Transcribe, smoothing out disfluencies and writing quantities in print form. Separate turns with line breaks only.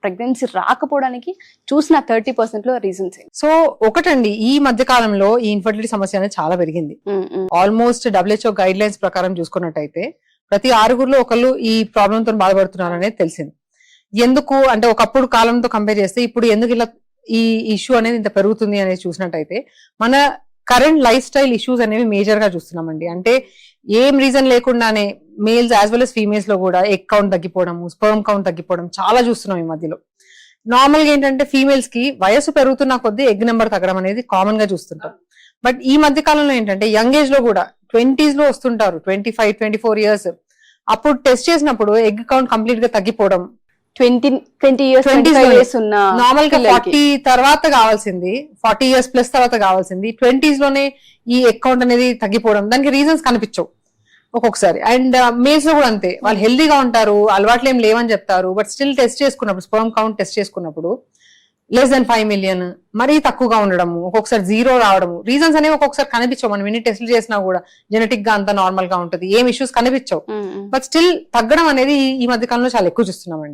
Pregnancy రాకపోవడానికి చూసిన 30% లో రీజన్స్.
సో ఒకటండి, ఈ మధ్య కాలంలో ఈ ఇన్ఫర్టిలిటీ సమస్య అనేది చాలా పెరిగింది. ఆల్మోస్ట్ WHO గైడ్ లైన్స్ ప్రకారం చూసుకున్నట్టయితే ప్రతి 6గురిలో ఒకళ్ళు ఈ ప్రాబ్లమ్ తో బాధపడుతున్నారు అనేది తెలిసింది. ఎందుకు అంటే ఒకప్పుడు కాలంతో కంపేర్ చేస్తే ఇప్పుడు ఎందుకు ఇలా ఈ ఇష్యూ అనేది ఇంత పెరుగుతుంది అనేది చూసినట్టయితే మన కరెంట్ లైఫ్ స్టైల్ ఇష్యూస్ అనేవి మేజర్ గా చూస్తున్నామండి. అంటే ఏం రీజన్ లేకుండానే males as well as females లో కూడా ఎగ్ కౌంట్ తగ్గిపోవడం, స్పర్మ్ కౌంట్ తగ్గిపోవడం చాలా చూస్తున్నాం ఈ మధ్యలో. నార్మల్ గా ఏంటంటే ఫీమేల్స్ కి వయసు పెరుగుతున్న కొద్దీ ఎగ్ నెంబర్ తగ్గడం అనేది కామన్ గా చూస్తుంటాం. బట్ ఈ మధ్య కాలంలో ఏంటంటే యంగ్ ఏజ్ లో కూడా 20s లో వస్తుంటారు, 25-24 years. అప్పుడు టెస్ట్ చేసినప్పుడు ఎగ్ కౌంట్ కంప్లీట్ గా తగ్గిపోవడం,
20 years ఉన్న
నార్మల్ గా 40 తర్వాత కావాల్సింది 40 years ప్లస్ తర్వాత కావాల్సింది 20s లోనే ఈ ఎగ్ కౌంట్ అనేది తగ్గిపోవడం, దానికి రీజన్స్ కనిపించవు ఒక్కొక్కసారి. అండ్ మేల్స్ లో కూడా అంతే, వాళ్ళు హెల్దీగా ఉంటారు, అలవాట్లు ఏం లేవని చెప్తారు, బట్ స్టిల్ టెస్ట్ చేసుకున్నప్పుడు స్పర్మ్ కౌంట్ టెస్ట్ చేసుకున్నప్పుడు less than 5 million, మరీ తక్కువగా ఉండడము, ఒక్కొక్కసారి 0 రావడము, రీజన్స్ అనేవి ఒక్కొక్కసారి కనిపించవు. మనం ఎన్ని టెస్టులు చేసినా కూడా జెనెటిక్ గా అంతా నార్మల్ గా ఉంటది, ఏం ఇష్యూస్ కనిపించవు. బట్ స్టిల్ తగ్గడం అనేది ఈ మధ్య కాలంలో చాలా ఎక్కువ చూస్తున్నామండి.